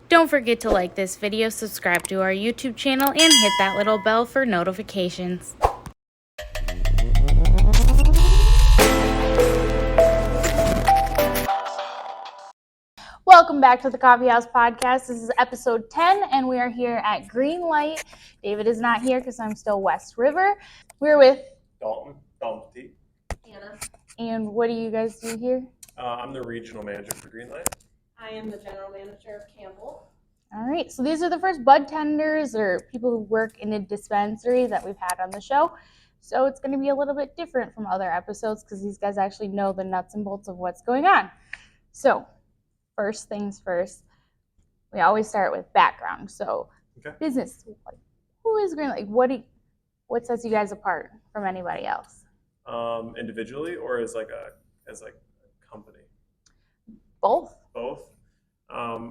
Don't forget to like this video, subscribe to our YouTube channel, and hit that little bell for notifications. Welcome back to the Coffee House Podcast. This is episode 10, and we are here at Greenlight. David is not here because I'm still West River. We're with Dalton and Hannah. And what do you guys do here? I'm the regional manager for Greenlight. I am the general manager of Campbell. All right, so these are the first Budtenders or people who work in a dispensary that we've had on the show. So it's going to be a little bit different from other episodes because these guys actually know the nuts and bolts of what's going on. So first things first, we always start with background. So business, who is Greenlight? What sets you guys apart from anybody else? Individually or as a company? Both. Both.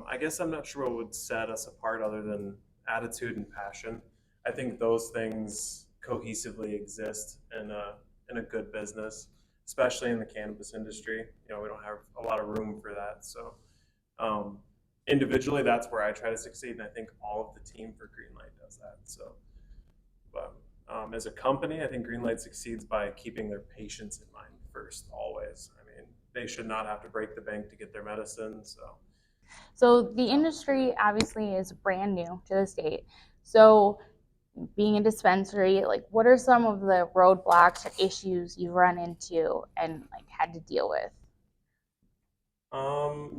I guess I'm not sure what would set us apart other than attitude and passion. I think those things cohesively exist in a good business, especially in the cannabis industry. We don't have a lot of room for that. So individually, that's where I try to succeed, and I think all of the team for Greenlight does that. So, but as a company, I think Greenlight succeeds by keeping their patients in mind first, always. I mean, they should not have to break the bank to get their medicine. So the industry obviously is brand new to the state. So being a dispensary, what are some of the roadblocks or issues you've run into and had to deal with?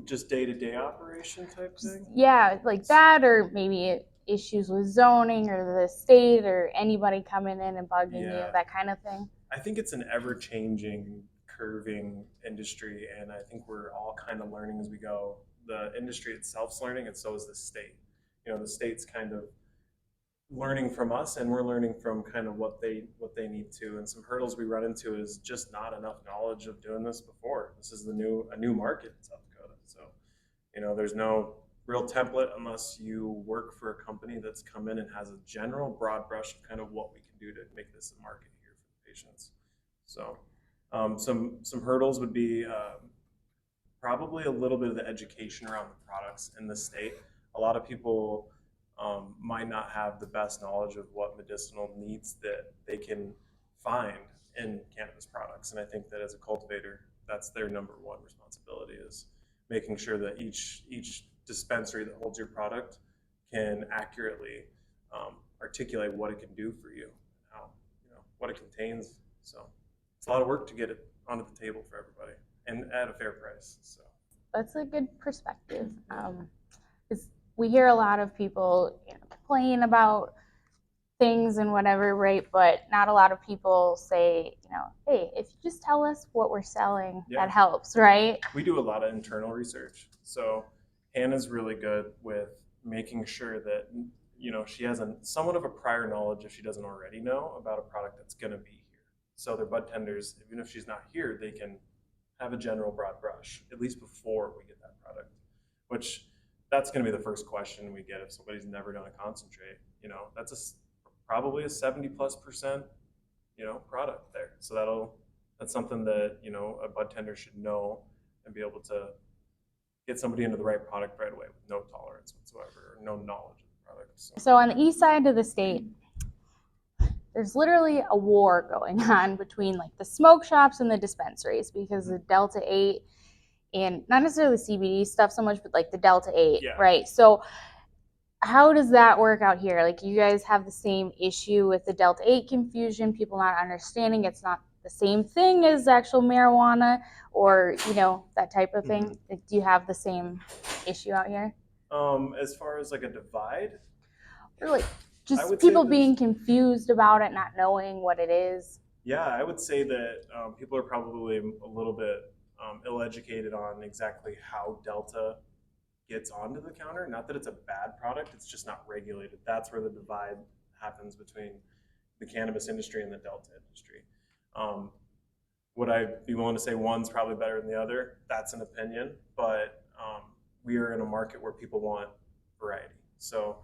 Just day-to-day operation type thing? Yeah, like that, or maybe issues with zoning or the state or anybody coming in and bugging you, that kind of thing. I think it's an ever-changing, curving industry, and I think we're all kind of learning as we go. The industry itself's learning, and so is the state. The state's kind of learning from us, and we're learning from kind of what they need to. And some hurdles we run into is just not enough knowledge of doing this before. This is a new market in South Dakota, so there's no real template unless you work for a company that's come in and has a general broad brush of kind of what we can do to make this a market here for the patients. So some hurdles would be probably a little bit of the education around the products in the state. A lot of people might not have the best knowledge of what medicinal needs that they can find in cannabis products. And I think that as a cultivator, that's their number one responsibility, is making sure that each dispensary that holds your product can accurately articulate what it can do for you, how, what it contains. So it's a lot of work to get it onto the table for everybody and at a fair price. So that's a good perspective. We hear a lot of people complain about things and whatever, right? But not a lot of people say, hey, if you just tell us what we're selling, that helps, right? We do a lot of internal research. So Hannah's really good with making sure that, she has somewhat of a prior knowledge, if she doesn't already know, about a product that's going to be here. So their Budtenders, even if she's not here, they can have a general broad brush, at least before we get that product, which that's going to be the first question we get if somebody's never done a concentrate. That's probably a 70+%, product there. So that's something that, a Budtender should know and be able to get somebody into the right product right away with no tolerance whatsoever, or no knowledge of the product. So on the east side of the state, there's literally a war going on between the smoke shops and the dispensaries because of Delta 8 and not necessarily the CBD stuff so much, but the Delta 8, right? So how does that work out here? You guys have the same issue with the Delta 8 confusion, people not understanding it's not the same thing as actual marijuana or, that type of thing. Mm-hmm. Do you have the same issue out here? As far as a divide? Or just people being confused about it, not knowing what it is. Yeah, I would say that people are probably a little bit ill-educated on exactly how Delta gets onto the counter. Not that it's a bad product, it's just not regulated. That's where the divide happens between the cannabis industry and the Delta industry. Would I be willing to say one's probably better than the other? That's an opinion, but we are in a market where people want variety. So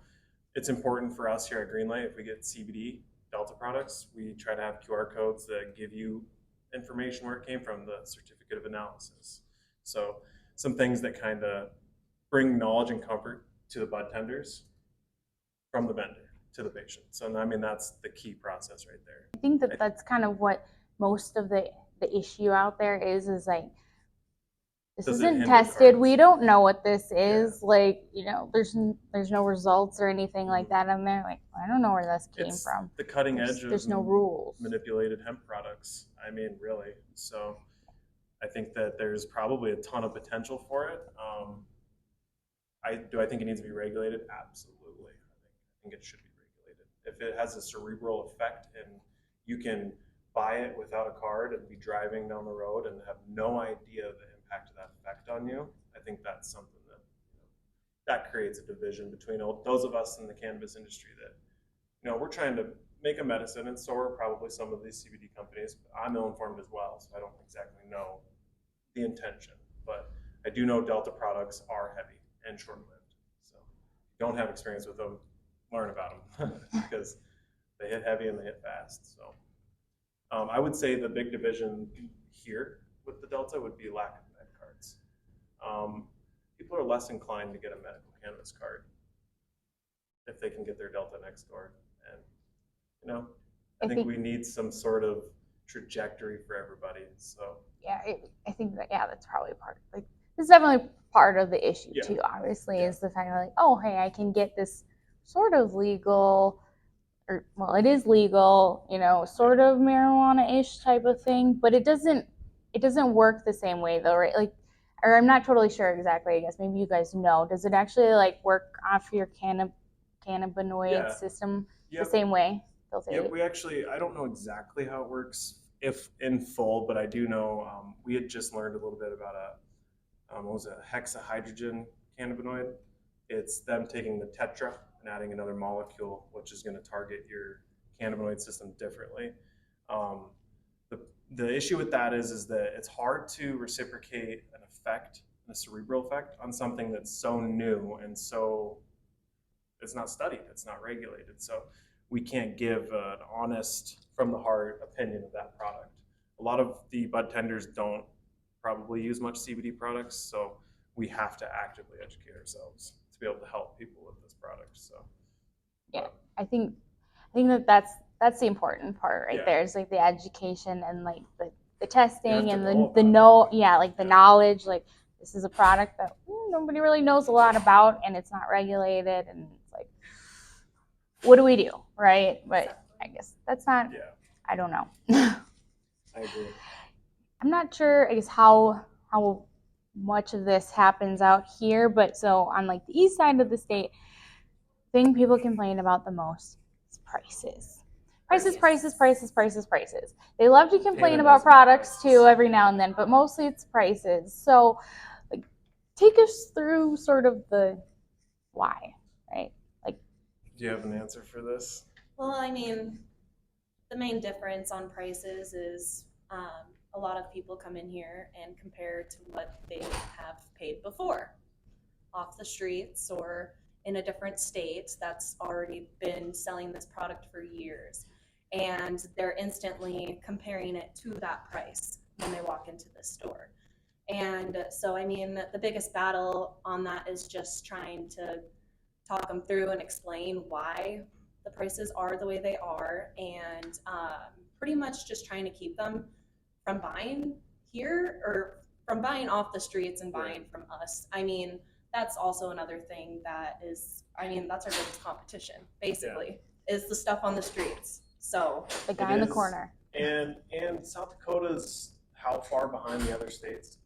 it's important for us here at Greenlight, if we get CBD Delta products, we try to have QR codes that give you information where it came from, the certificate of analysis. So some things that kind of bring knowledge and comfort to the budtenders, from the vendor to the patient. So I mean, that's the key process right there. I think that's kind of what most of the issue out there is like, this Does it isn't hinder tested. cards? We don't know what this is. Like, you know, there's no results or anything like that in there. Like, I don't know where this came It's from. the cutting edge of There's no rules. manipulated hemp products. I mean, really. So I think that there's probably a ton of potential for it. I think it needs to be regulated? Absolutely. I think it should be regulated. If it has a cerebral effect and you can buy it without a card and be driving down the road and have no idea the impact of that effect on you, I think that's something that creates a division between those of us in the cannabis industry that, we're trying to make a medicine, and so are probably some of these CBD companies. I'm ill-informed as well, so I don't exactly know the intention, but I do know Delta products are heavy and short-lived. So if you don't have experience with them, learn about them because they hit heavy and they hit fast. So I would say the big division here with the Delta would be lack of med cards. People are less inclined to get a medical cannabis card if they can get their Delta next door. And, I think we need some sort of trajectory for everybody. So yeah, I think that, that's probably part. Like, it's definitely part of the issue too. Obviously, is the fact that, like, oh, hey, I can get this sort of legal, or well, it is legal, sort of marijuana-ish type of thing, but it doesn't work the same way though, right? Like, or I'm not totally sure exactly. I guess maybe you guys know. Does it actually like work off your cannabinoid system the same way? Yeah, I don't know exactly how it works if in full, but I do know we had just learned a little bit about a hexahydrogen cannabinoid. It's them taking the tetra and adding another molecule, which is going to target your cannabinoid system differently. The issue with that is that it's hard to reciprocate an effect, a cerebral effect, on something that's so new and so it's not studied, it's not regulated. So we can't give an honest, from the heart opinion of that product. A lot of the budtenders don't probably use much CBD products, so we have to actively educate ourselves to be able to help people with this product. So yeah, I think that's the important part right there. Is like the education and like the testing and the knowledge. Like, this is a product that nobody really knows a lot about, and it's not regulated, and it's like, what do we do, right? But I guess that's not. Yeah. I don't know. I agree. I'm not sure, I guess, how much of this happens out here, but so on like the east side of the state, thing people complain about the most is prices. Prices. They love to complain about products too every now and then, but mostly it's prices. So, like, take us through sort of the why, right? Like, do you have an answer for this? Well, I mean, the main difference on prices is a lot of people come in here and compare to what they have paid before off the streets or in a different state that's already been selling this product for years. And they're instantly comparing it to that price when they walk into the store. And so, I mean, the biggest battle on that is just trying to talk them through and explain why the prices are the way they are, and pretty much just trying to keep them from buying here or from buying off the streets and buying from us. I mean, that's also another thing that is, I mean, that's our biggest competition, basically, is the stuff on the streets. So the guy in the corner. And South Dakota's how far behind the other states?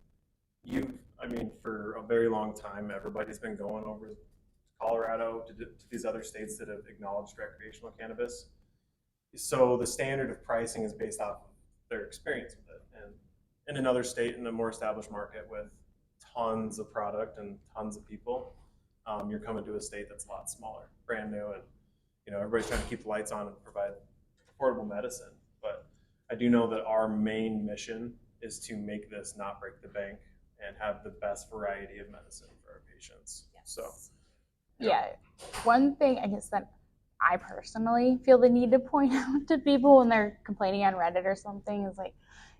For a very long time, everybody's been going over to Colorado, to these other states that have acknowledged recreational cannabis. So the standard of pricing is based off of their experience with it. And in another state, in a more established market with tons of product and tons of people, you're coming to a state that's a lot smaller, brand new, and everybody's trying to keep the lights on and provide affordable medicine. But I do know that our main mission is to make this not break the bank and have the best variety of medicine for our patients. Yes. So yeah, one thing I guess that I personally feel the need to point out to people when they're complaining on Reddit or something is like,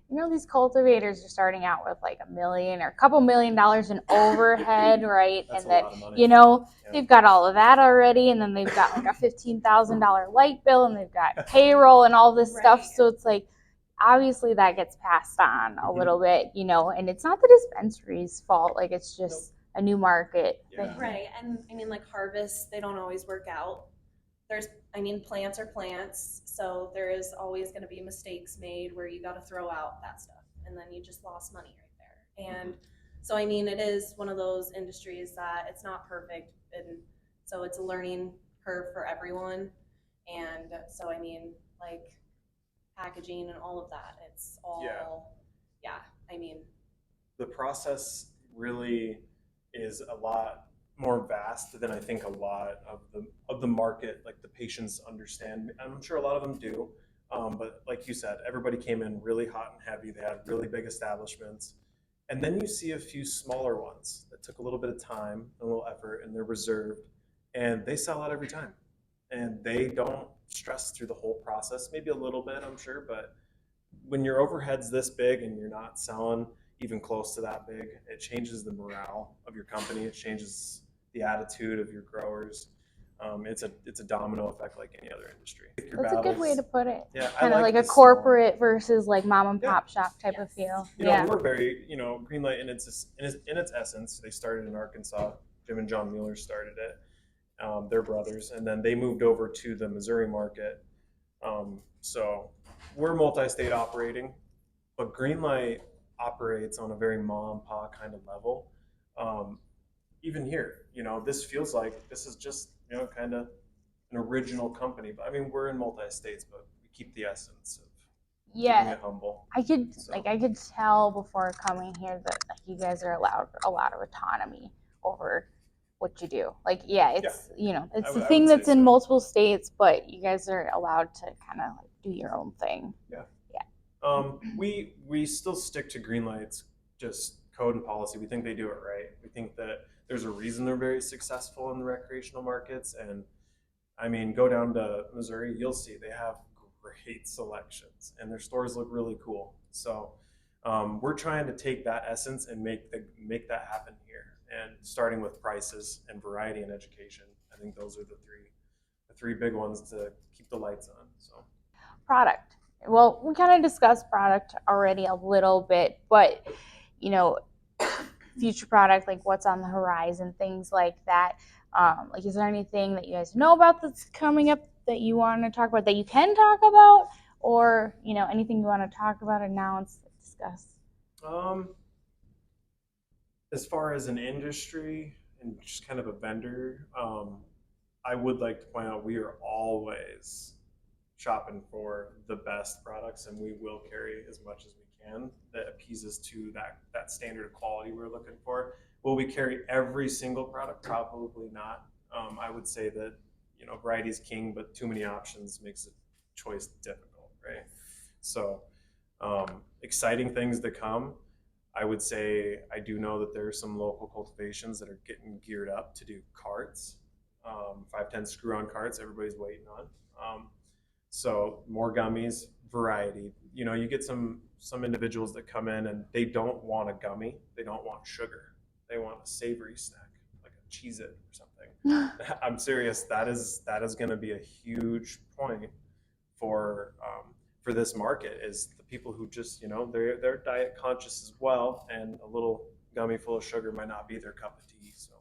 these cultivators are starting out with like $1 million or a couple $1 million in overhead, right? That's And a then, lot of money. yeah. Yeah. They've got all of that already, and then they've got like a $15,000 light bill, and they've got payroll and all this stuff. Right. So it's like, obviously that gets passed on a little bit, and it's not the dispensary's fault. Like, it's just a new market. Yeah. Right, and I mean, like harvests, they don't always work out. Plants are plants, so there is always going to be mistakes made where you got to throw out that stuff, and then you just lost money right there. And so, it is one of those industries that it's not perfect, and so it's a learning curve for everyone. And so, like packaging and all of that, it's all, The process really is a lot more vast than I think a lot of the market, like the patients understand. I'm sure a lot of them do, but like you said, everybody came in really hot and heavy. They had really big establishments, and then you see a few smaller ones that took a little bit of time, a little effort, and they're reserved, and they sell out every time, and they don't stress through the whole process. Maybe a little bit, I'm sure, but when your overhead's this big and you're not selling even close to that big, it changes the morale of your company. It changes the attitude of your growers. It's a domino effect like any other industry. That's a good way to put it. Yeah, Kind of like a the corporate versus like mom and pop shop type of feel. We're very, Greenlight in its essence, they started in Arkansas. Jim and John Mueller started it. They're brothers, and then they moved over to the Missouri market. So we're multi-state operating, but Greenlight operates on a very mom and pop kind of level. Even here, this feels like this is just, kind of an original company. But we're in multi-states, but we keep the essence of keeping it humble. I could tell before coming here that you guys are allowed a lot of autonomy over what you do. It's it's the thing that's in multiple states, but you guys are allowed to kind of like do your own thing. Yeah. We still stick to Greenlight's just code and policy. We think they do it right. We think that there's a reason they're very successful in the recreational markets. And go down to Missouri, you'll see they have great selections, and their stores look really cool. So we're trying to take that essence and make that happen here. And starting with prices and variety and education, I think those are the three big ones to keep the lights on. So product. Well, we kind of discussed product already a little bit, but future product, like what's on the horizon, things like that. Is there anything that you guys know about that's coming up that you want to talk about, that you can talk about, or anything you want to talk about, announce, discuss? As far as an industry and just kind of a vendor, I would like to point out we are always shopping for the best products, and we will carry as much as we can that appeases to that standard of quality we're looking for. Will we carry every single product? Probably not. I would say that variety is king, but too many options makes the choice difficult, right? So exciting things to come. I would say I do know that there are some local cultivations that are getting geared up to do carts, 510 screw-on carts. Everybody's waiting on. So more gummies, variety. You get some individuals that come in and they don't want a gummy. They don't want sugar. They want a savory snack, like a Cheez-It or something. I'm serious. That is going to be a huge point for this market, is the people who just, they're diet conscious as well, and a little gummy full of sugar might not be their cup of tea. So,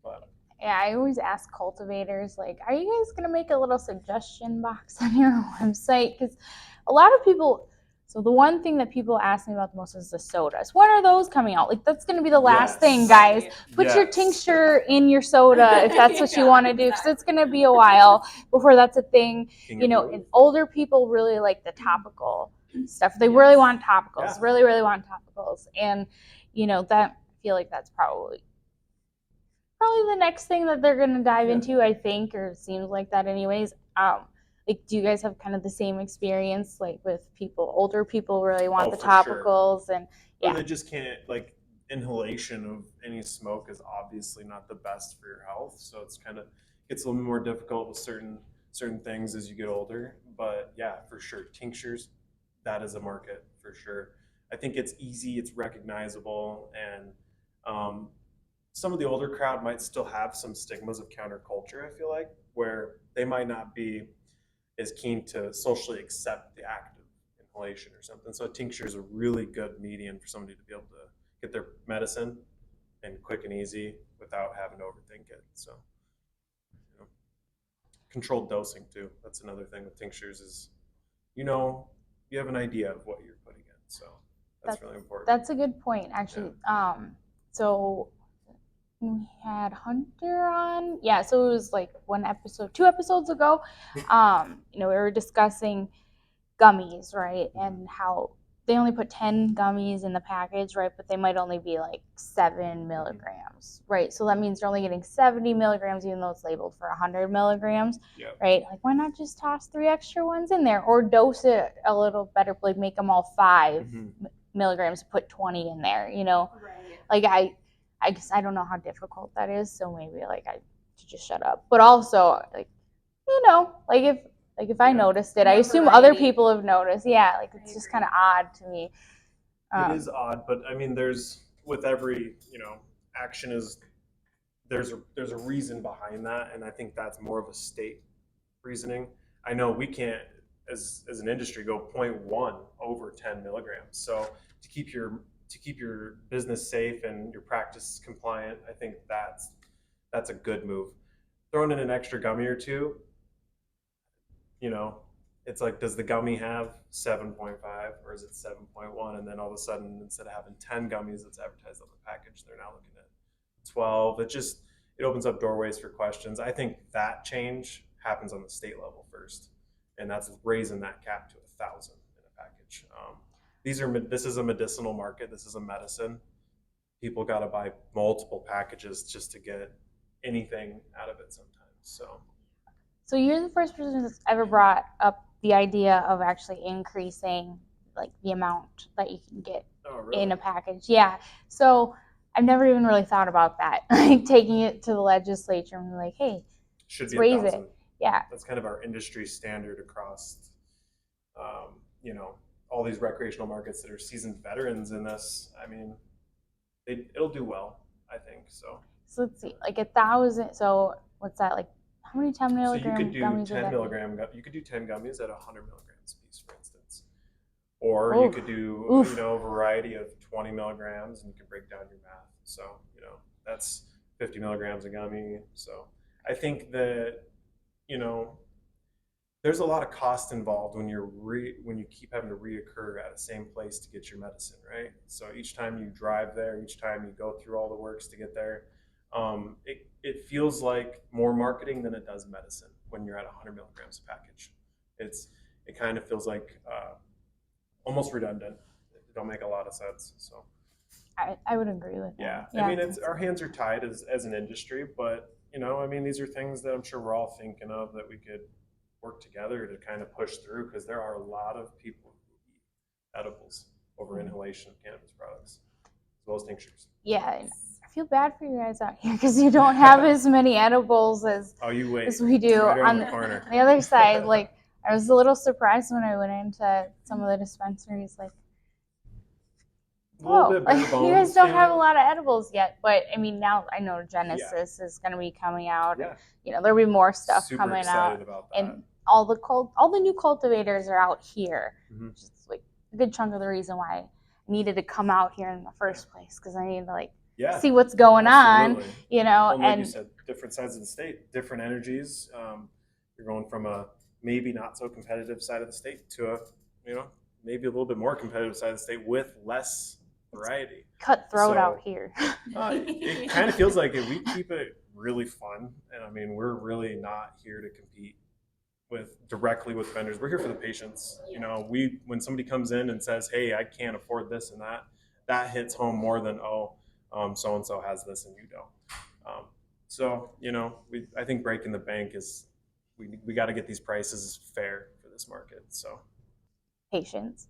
but. Yeah, I always ask cultivators, like, are you guys going to make a little suggestion box on your website? Because a lot of people, so the one thing that people ask me about the most is the sodas. When are those coming out? Like, that's going to be the last thing, guys. Put your tincture in your soda if that's what you want to do, because it's going to be a while before that's a thing. And older people really like the topical stuff. They really want topicals, really, really want topicals. And, that I feel like that's probably the next thing that they're going to dive into, I think, or it seems like that anyways. Do you guys have kind of the same experience, like with older people really want the topicals? Sure. And Or they just can't, inhalation of any smoke is obviously not the best for your health. So it's a little more difficult with certain things as you get older. But yeah, for sure, tinctures, that is a market for sure. I think it's easy, it's recognizable, and some of the older crowd might still have some stigmas of counterculture, I feel like, where they might not be as keen to socially accept the act of inhalation or something. So a tincture is a really good median for somebody to be able to get their medicine and quick and easy without having to overthink it. So, you know, controlled dosing too. That's another thing with tinctures is, you know, you have an idea of what you're putting in. So that's really important. That's a good point, actually. Yeah. So we had Hunter on. Yeah, so it was like 2 episodes ago. You know, we were discussing gummies, right? And how they only put 10 gummies in the package, right? But they might only be like 7 milligrams, right? So that means you're only getting 70 milligrams, even though it's labeled for 100 milligrams, right? Like, why not just toss 3 extra ones in there, or dose it a little better, like make them all 5 milligrams, put 20 in there, you know? Right. Like, I guess I don't know how difficult that is, so maybe like I should just shut up. But also, like, you know, like if I noticed it, I assume other people have noticed. Yeah, like it's just kind of odd to me. It is odd, but I mean, with every, you know, action there's a reason behind that, and I think that's more of a state reasoning. I know we can't, as an industry, go 0.1 over 10 milligrams. So to keep your business safe and your practice compliant, I think that's a good move. Throwing in an extra gummy or two, you know, it's like, does the gummy have 7.5 or is it 7.1? And then all of a sudden, instead of having 10 gummies that's advertised on the package, they're now looking at 12. It opens up doorways for questions. I think that change happens on the state level first, and that's raising that cap to 1,000 in a package. This is a medicinal market. This is a medicine. People got to buy multiple packages just to get anything out of it sometimes. So you're the first person that's ever brought up the idea of actually increasing like the amount that you can get in a package. Yeah. So I've never even really thought about that, like taking it to the legislature and be like, hey, should raise 1,000. It. Yeah. That's kind of our industry standard across, you know, all these recreational markets that are seasoned veterans in this. I mean, it'll do well, I think. So let's see, like 1,000. So what's that, like? How many 10 milligram gummies? So you could do 10 gummies at 100 milligrams a piece, for instance. Or you could do, you know, a variety of 20 milligrams, and you can break down your math. So, you know, that's 50 milligrams a gummy. So I think that, you know, there's a lot of cost involved when you keep having to reoccur at the same place to get your medicine, right? So each time you drive there, each time you go through all the works to get there, it feels like more marketing than it does medicine when you're at 100 milligrams a package. It kind of feels like almost redundant. It don't make a lot of sense. So I would agree with that. Yeah. I mean, our hands are tied as an industry, but you know, I mean, these are things that I'm sure we're all thinking of that we could work together to kind of push through, because there are a lot of people who eat edibles over inhalation of cannabis products, as well as tinctures. Yeah, I feel bad for you guys out here because you don't have as many edibles as we do right on the corner. The other side. Like, I was a little surprised when I went into some of the dispensaries, like, oh, like, you guys don't have a lot of edibles yet. But I mean, now I know Genesis is going to be coming out. Yeah. You know, there'll be more stuff Super coming excited out, about that. and all the new cultivators are out here, which is like a good chunk of the reason why I needed to come out here in the first place, because I needed to like see what's going on, you know. Well, like and you said, different sides of the state, different energies. You're going from a maybe not so competitive side of the state to a, you know, maybe a little bit more competitive side of the state with less variety. Cutthroat out here. It kind of feels like it. We keep it really fun, and I mean, we're really not here to compete directly with vendors. We're here for the patients. You know, when somebody comes in and says, "Hey, I can't afford this and that," that hits home more than so and so has this and you don't. So you know, I think breaking the bank is we got to get these prices fair for this market. So patience.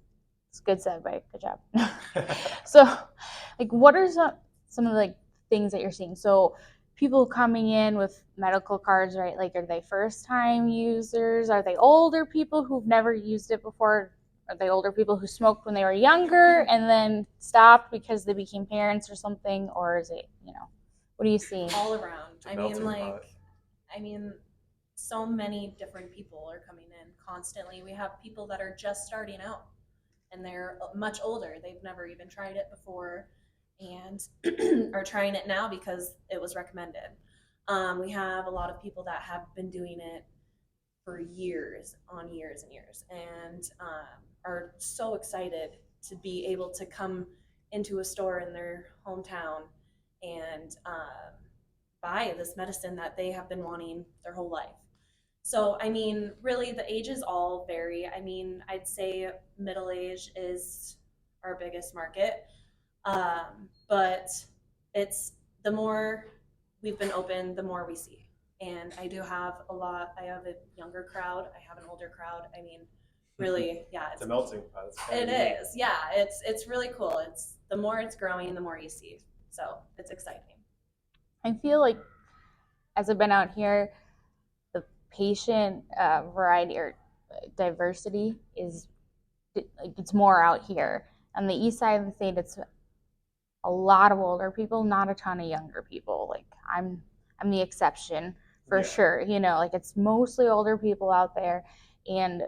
It's good segue. Good job. So, like, what are some of the like things that you're seeing? So, people coming in with medical cards, right? Like, are they first-time users? Are they older people who've never used it before? are they older people who smoked when they were younger and then stopped because they became parents or something, or is it, what are you seeing? All around. It's a melting pot. I mean, so many different people are coming in constantly. We have people that are just starting out and they're much older. They've never even tried it before and are trying it now because it was recommended. We have a lot of people that have been doing it for years on years and years and are so excited to be able to come into a store in their hometown and buy this medicine that they have been wanting their whole life. So, I mean, really, the ages all vary. I mean, I'd say middle age is our biggest market, but it's the more we've been open, the more we see. And I do have I have a younger crowd, I have an older crowd. I mean, really, yeah. It's a melting pot. It is, yeah. It's really cool. It's the more it's growing, the more you see. So it's exciting. I feel like as I've been out here, the patient variety or diversity is it's more out here. On the east side of the state, it's a lot of older people, not a ton of younger people. Like I'm the exception for sure. It's mostly older people out there. And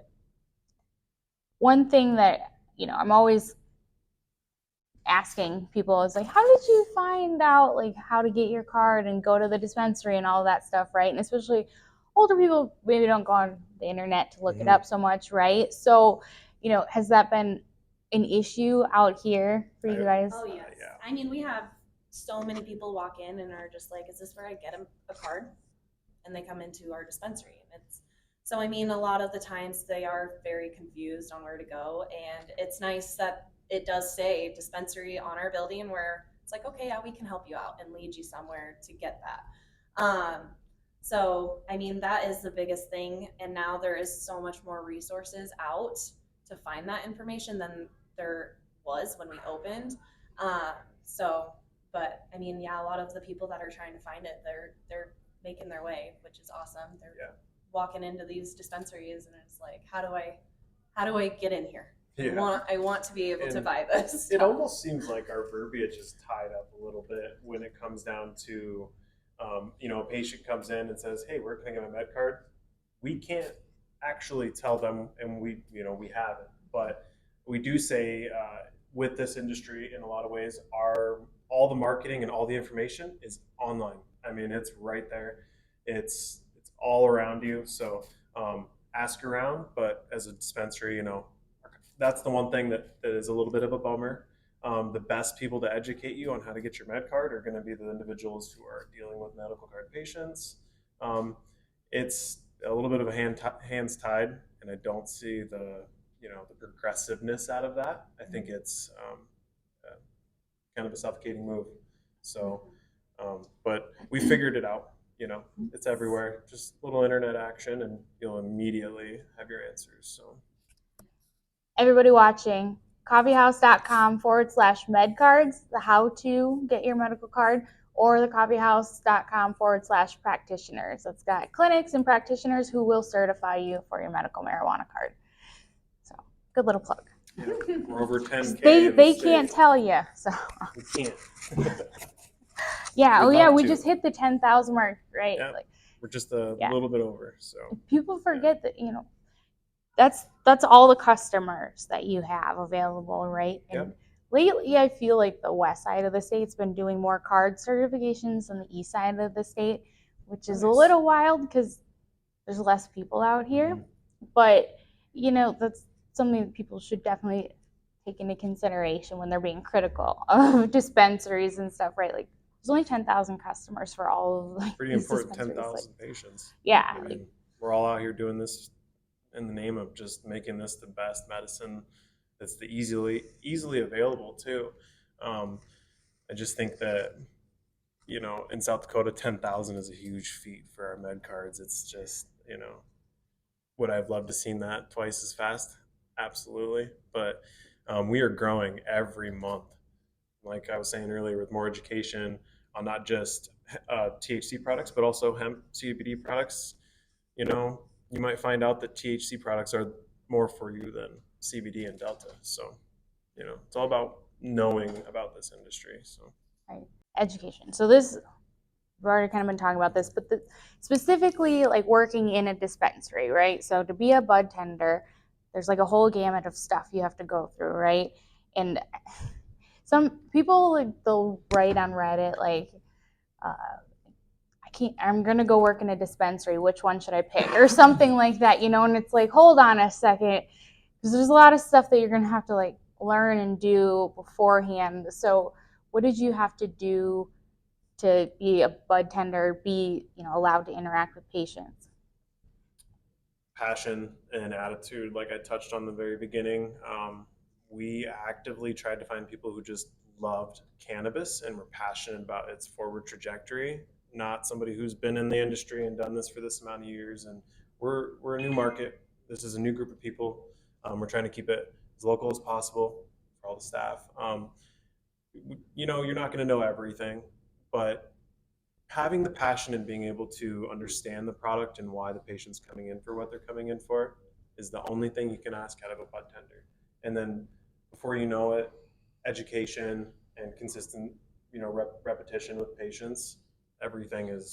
one thing that I'm always asking people is like, how did you find out like how to get your card and go to the dispensary and all that stuff, right? And especially older people maybe don't go on the internet to look it up so much, right? So has that been an issue out here for you guys? Oh yes. Yeah. I mean, we have so many people walk in and are just like, is this where I get a card? And they come into our dispensary. And so I mean, a lot of the times they are very confused on where to go, and it's nice that it does say dispensary on our building where it's like, okay, yeah, we can help you out and lead you somewhere to get that. So, I mean, that is the biggest thing. And now there is so much more resources out to find that information than there was when we opened. But I mean, yeah, a lot of the people that are trying to find it, they're making their way, which is awesome. They're walking into these dispensaries and it's like, how do I get in here? Yeah. I want to be able to buy this. It almost seems like our verbiage is tied up a little bit when it comes down to, a patient comes in and says, hey, where can I get my med card? We can't actually tell them, and we haven't, but we do say with this industry in a lot of ways, all the marketing and all the information is online. I mean, it's right there. It's all around you. So ask around, but as a dispensary, that's the one thing that is a little bit of a bummer. The best people to educate you on how to get your med card are going to be the individuals who are dealing with medical card patients. It's a little bit of a hands tied, and I don't see the progressiveness out of that. I think it's kind of a suffocating move. So, but we figured it out. It's everywhere. Just a little internet action, and you'll immediately have your answers. So. Everybody watching, coffeehouse.com/medcards, the how to get your medical card, or the coffeehouse.com/practitioners. It's got clinics and practitioners who will certify you for your medical marijuana card. So, good little plug. Yeah, we're over 10K. They can't tell you, so. We can't. Yeah, we just hit the 10,000 mark, right? Yeah, we're just a little bit over. So people forget that that's all the customers that you have available, right? And lately, I feel like the west side of the state's been doing more card certifications than the east side of the state, which is a little wild because there's less people out here. But that's something that people should definitely take into consideration when they're being critical of dispensaries and stuff, right? Like, there's only 10,000 customers for all of pretty important 10,000 patients. Yeah, I mean, we're all out here doing this in the name of just making this the best medicine that's the easily available too. I just think that in South Dakota, 10,000 is a huge feat for our med cards. It's just would I've loved to seen that twice as fast? Absolutely, but we are growing every month. Like I was saying earlier, with more education on not just THC products, but also hemp CBD products. You might find out that THC products are more for you than CBD in Delta. So, it's all about knowing about this industry. So, right. Education. So this, we've already kind of been talking about this, but specifically like working in a dispensary, right? So to be a bud tender, there's like a whole gamut of stuff you have to go through, right? And some people, like, they'll write on Reddit like, I'm going to go work in a dispensary. Which one should I pick? Or something like that, and it's like, hold on a second, because there's a lot of stuff that you're going to have to like learn and do beforehand. So what did you have to do to be a bud tender, be allowed to interact with patients? passion and attitude, like I touched on the very beginning. We actively tried to find people who just loved cannabis and were passionate about its forward trajectory, not somebody who's been in the industry and done this for this amount of years. And we're a new market. This is a new group of people. We're trying to keep it as local as possible for all the staff. You're not going to know everything, but having the passion and being able to understand the product and why the patient's coming in for what they're coming in for is the only thing you can ask out of a bud tender. And then before you know it, education and consistent, repetition with patients, everything it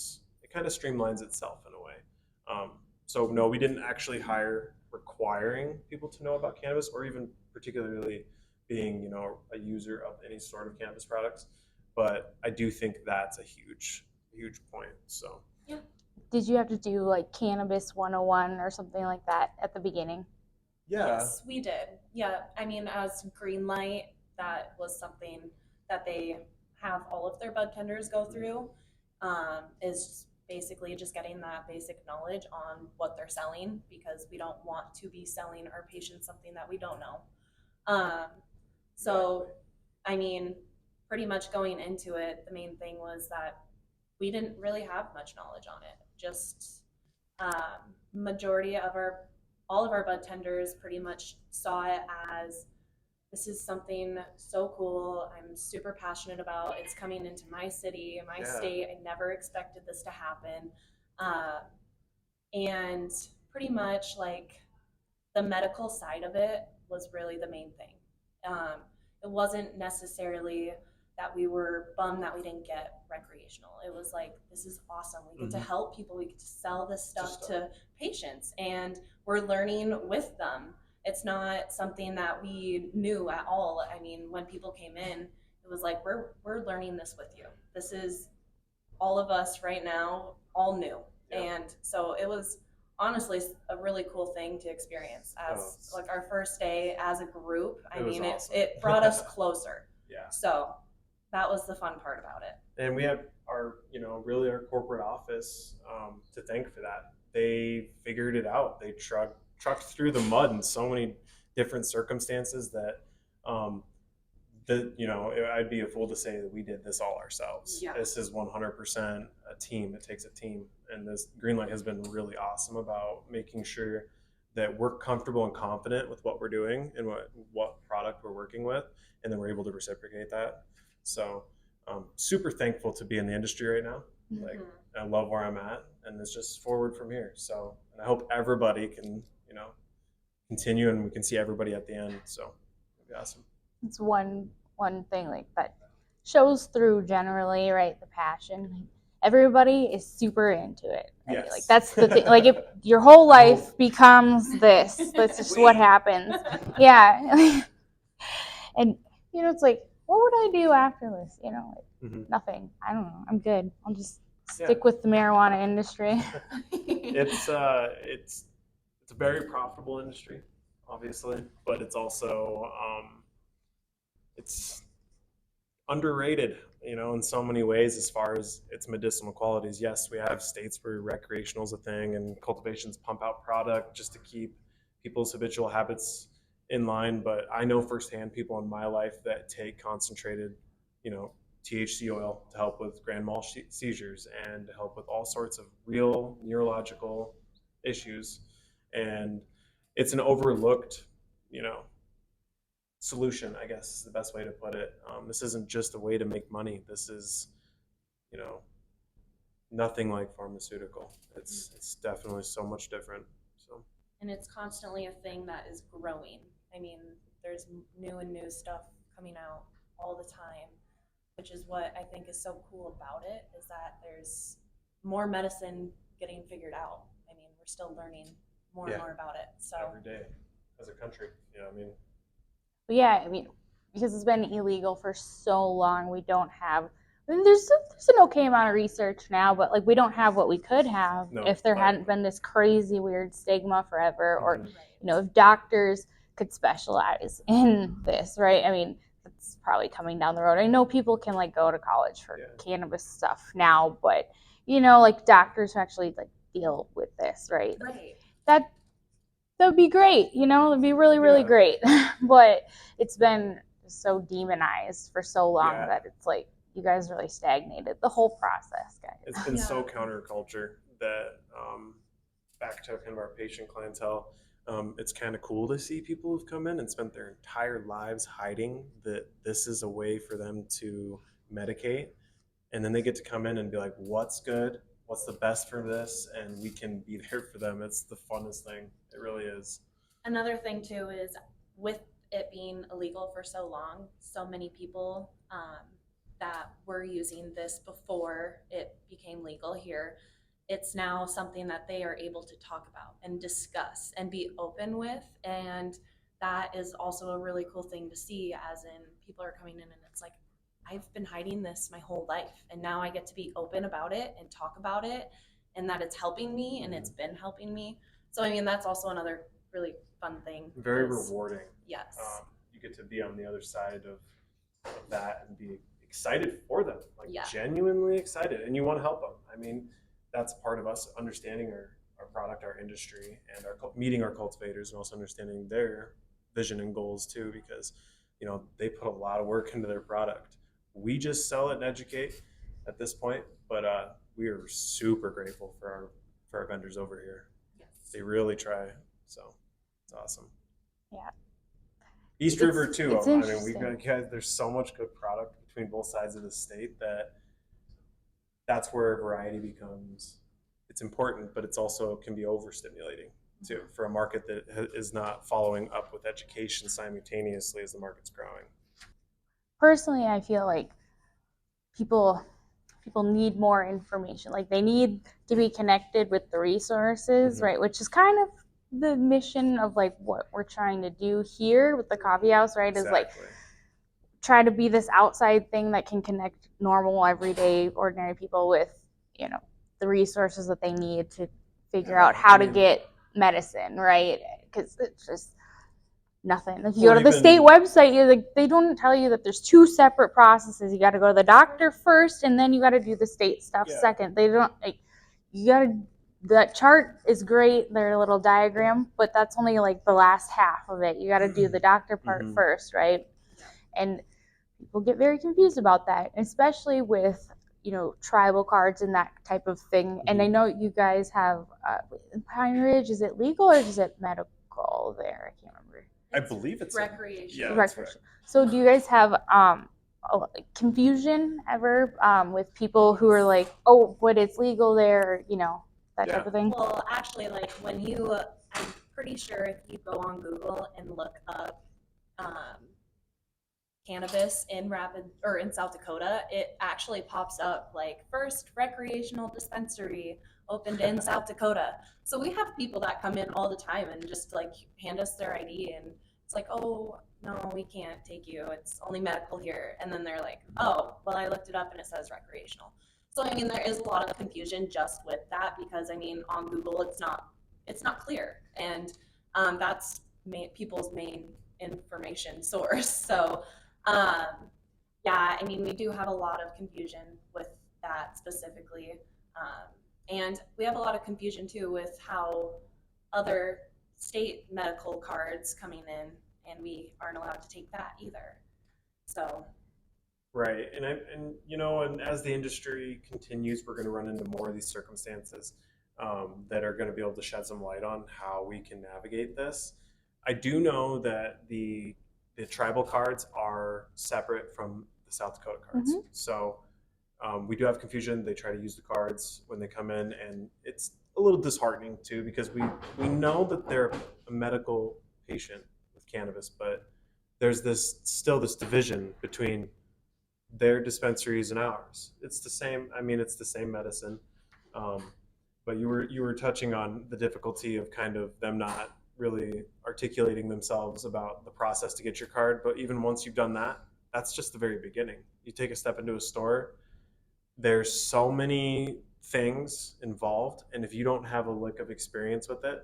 kind of streamlines itself in a way. So no, we didn't actually hire requiring people to know about cannabis or even particularly being, a user of any sort of cannabis products. But I do think that's a huge point. So yeah. Did you have to do like Cannabis 101 or something like that at the beginning? Yeah. Yes, we did. Yeah, I mean, as Greenlight, that was something that they have all of their bud tenders go through, is basically just getting that basic knowledge on what they're selling, because we don't want to be selling our patients something that we don't know. So, I mean, pretty much going into it, the main thing was that we didn't really have much knowledge on it. Just majority of all of our bud tenders pretty much saw it as, this is something so cool. I'm super passionate about. It's coming into my city, my state. I never expected this to happen. And pretty much like the medical side of it was really the main thing. It wasn't necessarily that we were bummed that we didn't get recreational. It was like, this is awesome. We get to help people. We get to sell this stuff to patients, and we're learning with them. It's not something that we knew at all. I mean, when people came in, it was like, we're learning this with you. This is all of us right now, all new. Yeah. And so it was honestly a really cool thing to experience as like our first day as a group. I mean, awesome. it brought us closer. Yeah. So that was the fun part about it. And we have our, really our corporate office to thank for that. They figured it out. They trucked through the mud in so many different circumstances that, I'd be a fool to say that we did this all ourselves. Yeah. This is 100% a team. It takes a team. And this Greenlight has been really awesome about making sure that we're comfortable and confident with what we're doing and what product we're working with, and then we're able to reciprocate that. So super thankful to be in the industry right now. Like, I love where I'm at, and it's just forward from here. So, and I hope everybody can, continue, and we can see everybody at the end. So it'd be awesome. It's one thing like that shows through generally, right? The passion. Like, everybody is super into it. Right? Yes. Like, that's the thing. Like, if your whole life becomes this, that's just what happens. Yeah. And it's like, what would I do after this? Nothing. I don't know. I'm good. I'll just stick with the marijuana industry. It's a very profitable industry, obviously, but it's also it's underrated, in so many ways as far as its medicinal qualities. Yes, we have states where recreational is a thing and cultivations pump out product just to keep people's habitual habits in line, but I know firsthand people in my life that take concentrated, THC oil to help with grand mal seizures and to help with all sorts of real neurological issues. And it's an overlooked, solution, I guess is the best way to put it. This isn't just a way to make money. This is, nothing like pharmaceutical. It's definitely so much different. So. And it's constantly a thing that is growing. I mean, there's new and new stuff coming out all the time, which is what I think is so cool about it, is that there's more medicine getting figured out. I mean, we're still learning more and more about it. So every day as a country, I mean. But yeah, I mean, because it's been illegal for so long, we don't have. I mean, there's an okay amount of research now, but like we don't have what we could have if there hadn't been this crazy weird stigma forever, or if doctors could specialize in this, right? I mean, it's probably coming down the road. I know people can like go to college for cannabis stuff now, but like doctors who actually like deal with this, right? Right. That would be great, it'd be really, really great. But it's been so demonized for so long that it's like you guys really stagnated the whole process, guys. It's been so counterculture that back to kind of our patient clientele, it's kind of cool to see people who've come in and spent their entire lives hiding that this is a way for them to medicate, and then they get to come in and be like, what's good, what's the best for this, and we can be there for them. It's the funnest thing. It really is. Another thing too is, with it being illegal for so long, so many people that were using this before it became legal here, it's now something that they are able to talk about and discuss and be open with. And that is also a really cool thing to see, as in people are coming in and it's like, I've been hiding this my whole life, and now I get to be open about it and talk about it, and that it's helping me, and it's been helping me. So I mean, that's also another really fun thing. Very rewarding. Yes. You get to be on the other side of that and be excited for them, like genuinely excited, and you want to help them. I mean, that's part of us understanding our product, our industry, and meeting our cultivators, and also understanding their vision and goals too, because they put a lot of work into their product. We just sell it and educate at this point, but we are super grateful for our vendors over here. Yes. They really try, so it's awesome. Yeah. East River too. I mean, we've got guys. There's so much good product between both sides of the state that's where variety becomes. It's important, but it's also can be overstimulating too for a market that is not following up with education simultaneously as the market's growing. Personally, I feel like people need more information. Like they need to be connected with the resources, right? Which is kind of the mission of like what we're trying to do here with the coffee house, right? Is like try to be this outside thing that can connect normal, everyday, ordinary people with, the resources that they need to figure out how to get medicine, right? Because it's just nothing. If you go to the state website, they don't tell you that there's two separate processes. You got to go to the doctor first, and then you got to do the state stuff second. They don't. That chart is great, their little diagram, but that's only like the last half of it. You got to do the doctor part first, right? And people get very confused about that, especially with tribal cards and that type of thing. And I know you guys have Pine Ridge. Is it legal or is it medical there? I can't remember. I believe it's recreational. Yeah, recreational. So do you guys have confusion ever with people who are like, oh, but it's legal there, that type of thing? Well, actually, like when I'm pretty sure if you go on Google and look up cannabis in South Dakota, it actually pops up like first recreational dispensary opened in South Dakota. So we have people that come in all the time and just like hand us their ID, and it's like, oh no, we can't take you, it's only medical here. And then they're like, oh, well, I looked it up and it says recreational. So I mean, there is a lot of confusion just with that, because I mean, on Google it's not clear, and that's people's main information source. So yeah, I mean, we do have a lot of confusion with that specifically. And we have a lot of confusion too with how other state medical cards coming in, and we aren't allowed to take that either. So. Right, and as the industry continues, we're going to run into more of these circumstances that are going to be able to shed some light on how we can navigate this. I do know that the tribal cards are separate from the South Dakota cards. So we do have confusion. They try to use the cards when they come in, and it's a little disheartening too, because we know that they're a medical patient with cannabis, but there's still this division between their dispensaries and ours. It's the same. I mean, it's the same medicine. But you were touching on the difficulty of kind of them not really articulating themselves about the process to get your card. But even once you've done that, that's just the very beginning. You take a step into a store, there's so many things involved, and if you don't have a lick of experience with it,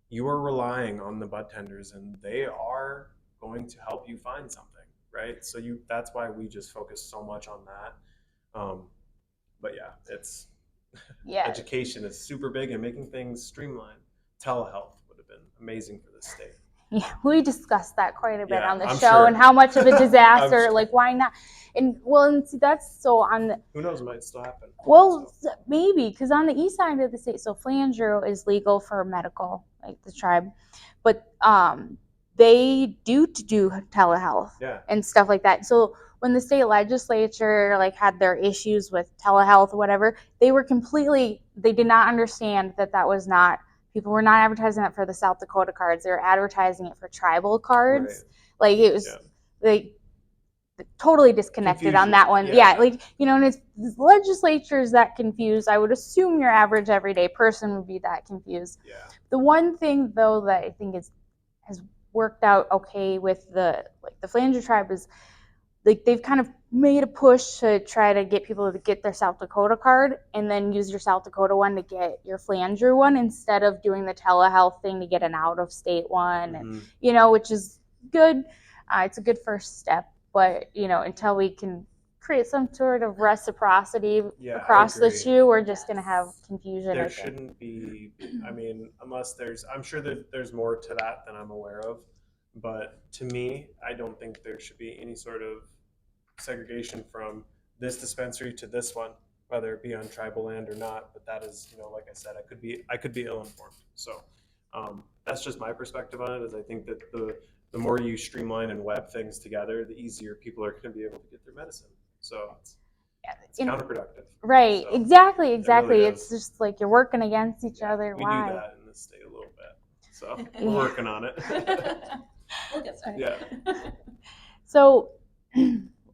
you are relying on the budtenders, and they are going to help you find something, right? So that's why we just focus so much on that. But yeah, it's education is super big, and making things streamlined. Telehealth would have been amazing for this state. Yeah, we discussed that quite a bit on the I'm show, sure. and how much of a disaster, sure. like why not? And well, and see, that's so on the, Who knows, it might still happen. well, maybe, because on the east side of the state, so flanger is legal for medical, like the tribe, but they do telehealth and stuff like that. So when the state legislature like had their issues with telehealth or whatever, they did not understand that was not, people were not advertising that for the South Dakota cards. They were advertising it for tribal cards. Right. Like it was like totally disconnected Confusion. on that one. Yeah, like, you know, and it's legislatures that confused. I would assume your average everyday person would be that confused. Yeah. The one thing though that I think has worked out okay with the flanger tribe is like they've kind of made a push to try to get people to get their South Dakota card and then use your South Dakota one to get your flanger one instead of doing the telehealth thing to get an out-of-state one. And, you know, which is good. It's a good first step, but, you know, until we can create some sort of reciprocity across the two, we're just going to have confusion. There shouldn't be, I mean, unless I'm sure that there's more to that than I'm aware of, but to me, I don't think there should be any sort of segregation from this dispensary to this one, whether it be on tribal land or not. But that is, you know, like I said, I could be ill-informed. So that's just my perspective on it. Is I think that the more you streamline and web things together, the easier people are going to be able to get their medicine. So it's counterproductive. Right. So exactly. It really it's just like you're working against each other. We do that in this state a little bit. So we're working on it. We'll get there. Yeah. So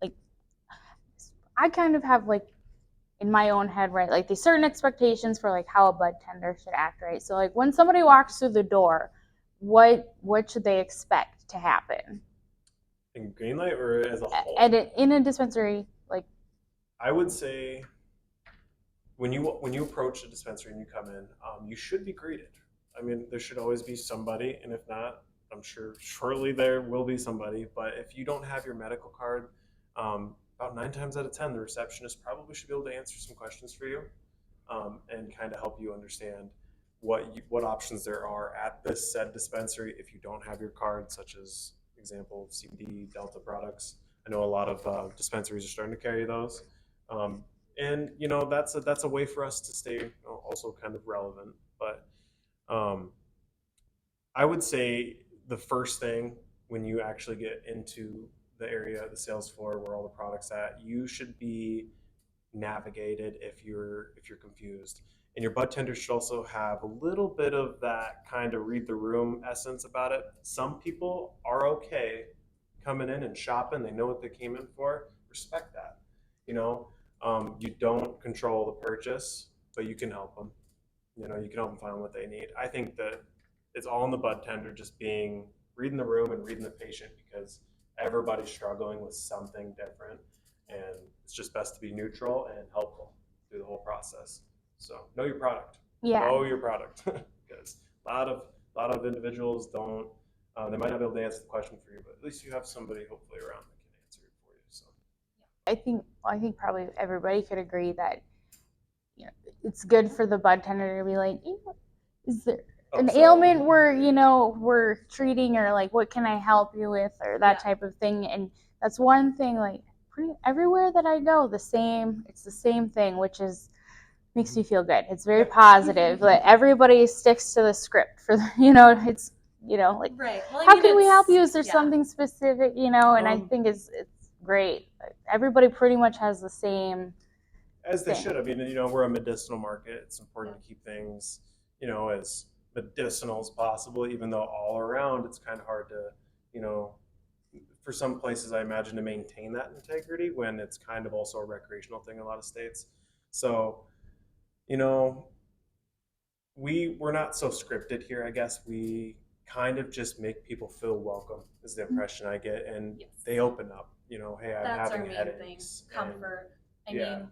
like I kind of have like in my own head, right, like these certain expectations for like how a budtender should act, right? So like when somebody walks through the door, what should they expect to happen? In Greenlight or as a whole? In a dispensary, like I would say when you approach a dispensary and you come in, you should be greeted. I mean, there should always be somebody, and if not, I'm sure shortly there will be somebody. But if you don't have your medical card, about 9 times out of 10, the receptionist probably should be able to answer some questions for you, and kind of help you understand what options there are at this said dispensary if you don't have your card, such as example CBD, Delta products. I know a lot of dispensaries are starting to carry those, and you know that's a way for us to stay also kind of relevant. But I would say the first thing when you actually get into the area, the sales floor where all the products at, you should be navigated if you're confused. And your budtender should also have a little bit of that kind of read the room essence about it. Some people are okay coming in and shopping. They know what they came in for. Respect that. You know, you don't control the purchase, but you can help them. You know, you can help them find what they need. I think that it's all in the budtender just reading the room and reading the patient, because everybody's struggling with something different, and it's just best to be neutral and helpful through the whole process. So know your product. Yeah. Know your product, because a lot of individuals don't. They might not be able to answer the question for you, but at least you have somebody hopefully around that can answer it for you. So I think probably everybody could agree that, you know, it's good for the budtender to be like, is there an ailment we're treating, or like what can I help you with, or that type of thing. And that's one thing, like pretty everywhere that I go, it's the same thing, which is makes me feel good. It's very positive. Like everybody sticks to the script for it's like right. Well, how can we help you? Is there something specific, and I think it's great. Everybody pretty much has the same as they should. I mean, we're a medicinal market. It's important to keep things, as medicinal as possible, even though all around it's kind of hard to you know, for some places, I imagine to maintain that integrity when it's kind of also a recreational thing in a lot of states. So, you know, we're not so scripted here. I guess we kind of just make people feel welcome is the impression I get, and Yes. they open up. You know, hey, I'm That's our having main headaches. thing. Comfort. I yeah. mean,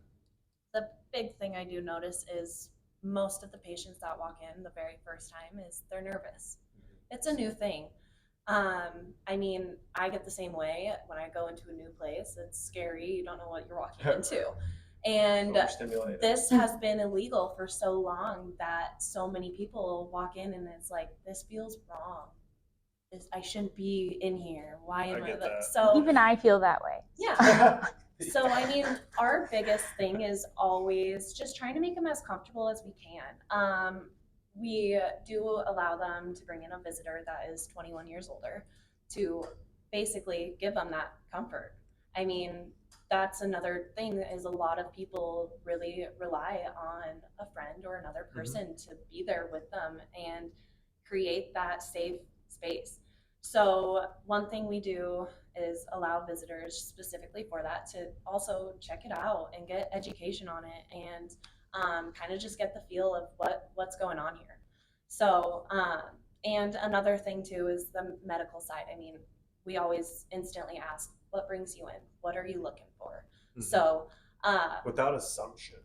the big thing I do notice is most of the patients that walk in the very first time is they're nervous. It's a new thing. I mean, I get the same way when I go into a new place. It's scary. You don't know what you're walking into. And Overstimulated. this has been illegal for so long that so many people walk in and it's like, this feels wrong. I shouldn't be in here. Why am I? So even I feel that way. Yeah. So I mean, our biggest thing is always just trying to make them as comfortable as we can. We do allow them to bring in a visitor that is 21 years older to basically give them that comfort. I mean, that's another thing is a lot of people really rely on a friend or another person to be there with them and create that safe space. So one thing we do is allow visitors specifically for that to also check it out and get education on it and kind of just get the feel of what's going on here. So and another thing too is the medical side. I mean, we always instantly ask, what brings you in? What are you looking for? So without assumption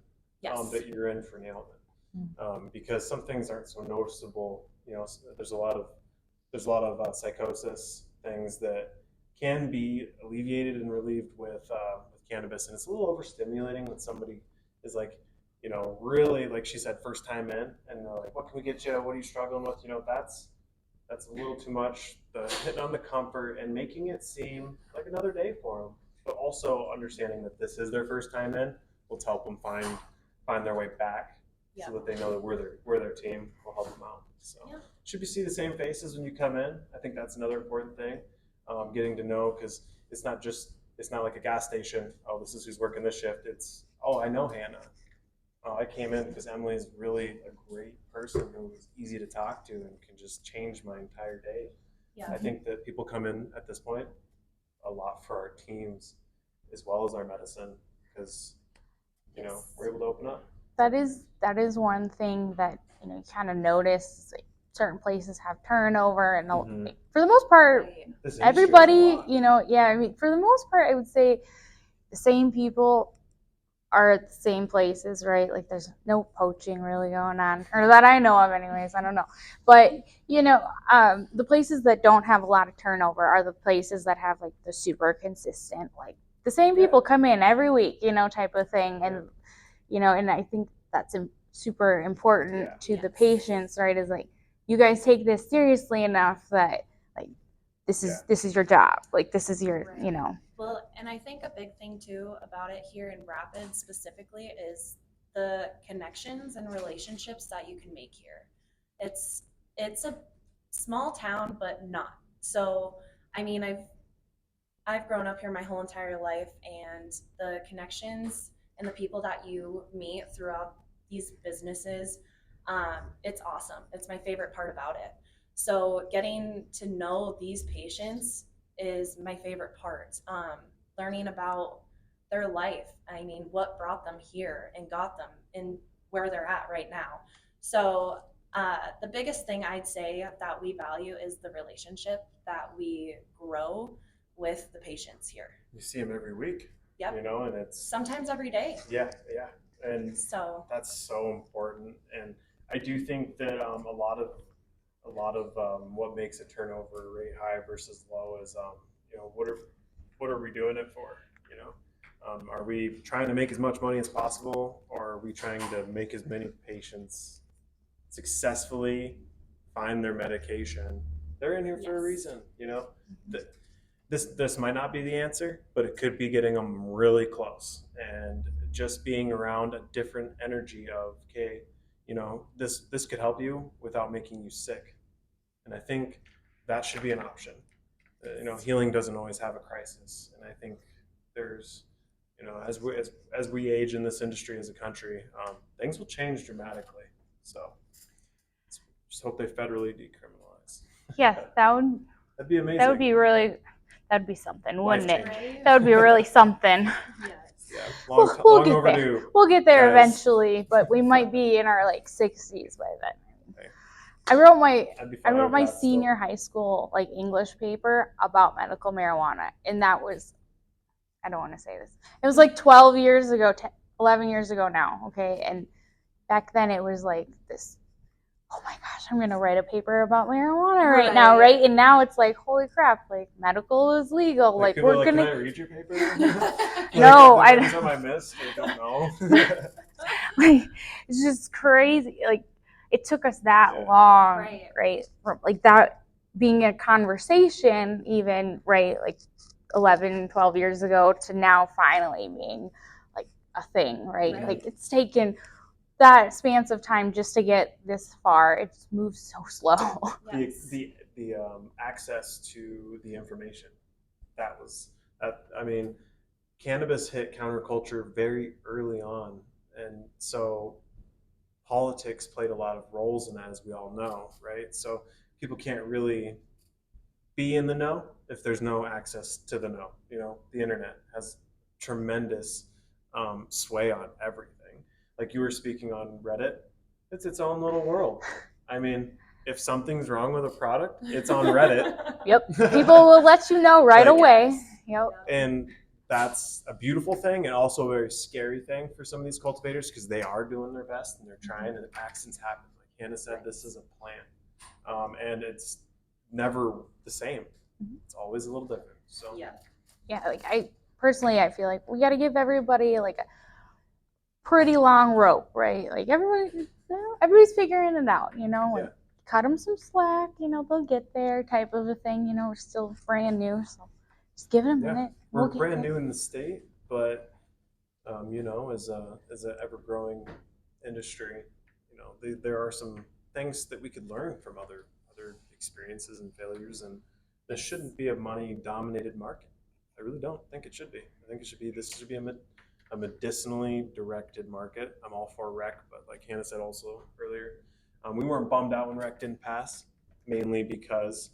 yes. That you're in for an ailment, because some things aren't so noticeable. You know, there's a lot of psychosis things that can be alleviated and relieved with cannabis, and it's a little overstimulating when somebody is like, you know, really, like she said, first time in, and they're like, what can we get you? What are you struggling with? You know, that's a little too much. The hitting on the comfort and making it seem like another day for them, but also understanding that this is their first time in will help them find their way back, so that they know that we're their team. We'll help them out. So should you see the same faces when you come in? I think that's another important thing. Getting to know, because it's not like a gas station. Oh, this is who's working this shift. It's, oh, I know Hannah. I came in because Emily's really a great person who's easy to talk to and can just change my entire day. Yeah. I think that people come in at this point a lot for our teams as well as our medicine, because you know, we're able to open up. That is one thing that, you know, you kind of notice. Like, certain places have turnover, and like, for the most part, everybody, you know, I mean, for the most part, I would say the same people are at the same places, right? Like, there's no poaching really going on, or that I know of anyways. I don't know. But, you know, the places that don't have a lot of turnover are the places that have, like, the super consistent, like, the same people come in every week, you know, type of thing. And, you know, and I think that's super important to the patients, right? Is like, you guys take this seriously enough that, like, this is your job. Like, this is your, you know. Well, and I think a big thing too about it here in Rapids specifically is the connections and relationships that you can make here. It's a small town, but not. So, I mean, I've grown up here my whole entire life, and the connections and the people that you meet throughout these businesses, it's awesome. It's my favorite part about it. So getting to know these patients is my favorite part. Learning about their life. I mean, what brought them here and got them in where they're at right now. So the biggest thing I'd say that we value is the relationship that we grow with the patients here. You see them every week. Yep. You know, and it's sometimes every day. Yeah. And so that's so important. And I do think that a lot of what makes a turnover rate high versus low is, you know, what are we doing it for? You know, are we trying to make as much money as possible, or are we trying to make as many patients successfully find their medication? They're in here for a reason. You know, this might not be the answer, but it could be getting them really close, and just being around a different energy of, okay, you know, this could help you without making you sick. And I think that should be an option. You know, healing doesn't always have a crisis. And I think there's, you know, as we age in this industry as a country, things will change dramatically. So just hope they federally decriminalize. Yeah, that would That'd be amazing. That'd be something, wouldn't it? Right? That would be really something. Yes. Yeah, We'll long get overdue. there. We'll get there guys. eventually, but we might be in our like 60s by then. Okay. I wrote my I'd be fine with that senior still. high school like English paper about medical marijuana, and that was, I don't want to say this. It was like 12 years ago, 11 years ago now, okay? And back then it was like this, oh my gosh, I'm going to write a paper about marijuana right now, right? And now it's like, holy crap, like medical is legal. Like people we're are going can I to, read your paper? No, I I don't. I missed. I don't know. like, it's just crazy. Like it took us that Yeah. long, Right. right? From, like that being a conversation even, right? Like 11, 12 years ago to now finally being like a thing, right? Right. Like it's taken that span of time just to get this far. It just moves so slow. Yes. the access to the information I mean, cannabis hit counterculture very early on, and so politics played a lot of roles in that, as we all know, right? So people can't really be in the know if there's no access to the know. You know, the internet has tremendous sway on everything. Like you were speaking on Reddit, it's its own little world. I mean, if something's wrong with a product, it's on Reddit. Yep. People will let you know right Like- away. Yep. And that's a beautiful thing and also a very scary thing for some of these cultivators because they are doing their best and they're trying and accidents happen. Like Hannah said, this is a plant. And it's never the same. It's always a little different. So Yeah. Yeah, like I feel like we got to give everybody like a pretty long rope, right? Like everybody's figuring it out, you know, like cut them some slack, you know, they'll get there type of a thing, you know, we're still brand new, so just give it a minute. We're We'll get brand there. new in the state, but you know, as an ever-growing industry, you know, there are some things that we could learn from other experiences and failures, and this shouldn't be a money-dominated market. I really don't think it should be. I think this should be a medicinally directed market. I'm all for rec, but like Hannah said also earlier, we weren't bummed out when rec didn't pass, mainly because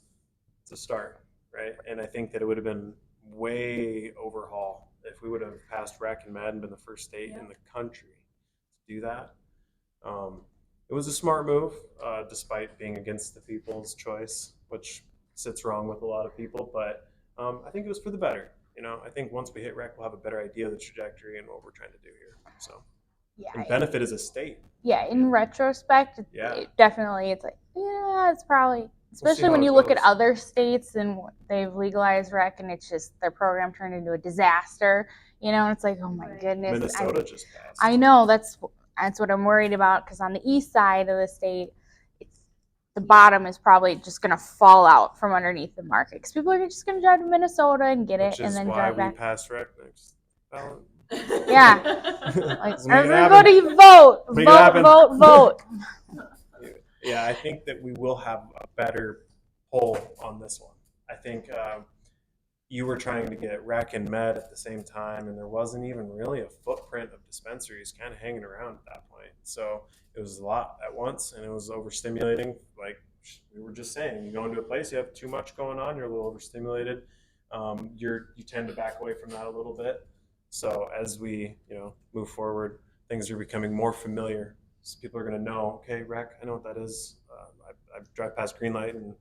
it's a start, right? And I think that it would have been way overhaul if we would have passed rec and med and been the first state in the country to do that. It was a smart move, despite being against the people's choice, which sits wrong with a lot of people, but I think it was for the better. You know, I think once we hit rec, we'll have a better idea of the trajectory and what we're trying to do here. So, and benefit as a state. Yeah, in retrospect, it definitely, it's like, yeah, it's probably, especially when you look at other states and they've legalized rec and it's just their program turned into a disaster, you know, and it's like, oh my goodness. Minnesota just passed. I know, that's what I'm worried about, because on the east side of the state, the bottom is probably just going to fall out from underneath the market because people are just going to drive to Minnesota and get it and then drive back. Which is why we passed rec next ballot. Yeah. Like, Let's make it everybody vote. Make it happen. Vote. Yeah, I think that we will have a better pull on this one. I think you were trying to get rec and med at the same time, and there wasn't even really a footprint of dispensaries kind of hanging around at that point. So it was a lot at once, and it was overstimulating. Like we were just saying, you go into a place, you have too much going on, you're a little overstimulated. You tend to back away from that a little bit. So as we move forward, things are becoming more familiar. So people are going to know, okay, rec, I know what that is. I drive past Greenlight and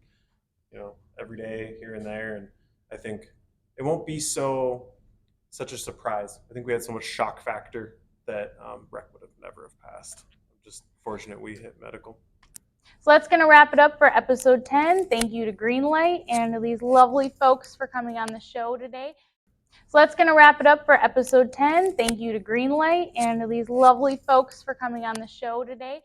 every day here and there, and I think it won't be such a surprise. I think we had so much shock factor that rec would have never have passed. I'm just fortunate we hit medical. So that's going to wrap it up for episode 10. Thank you to Greenlight and to these lovely folks for coming on the show today. So that's going to wrap it up for episode 10. Thank you to Greenlight and to these lovely folks for coming on the show today.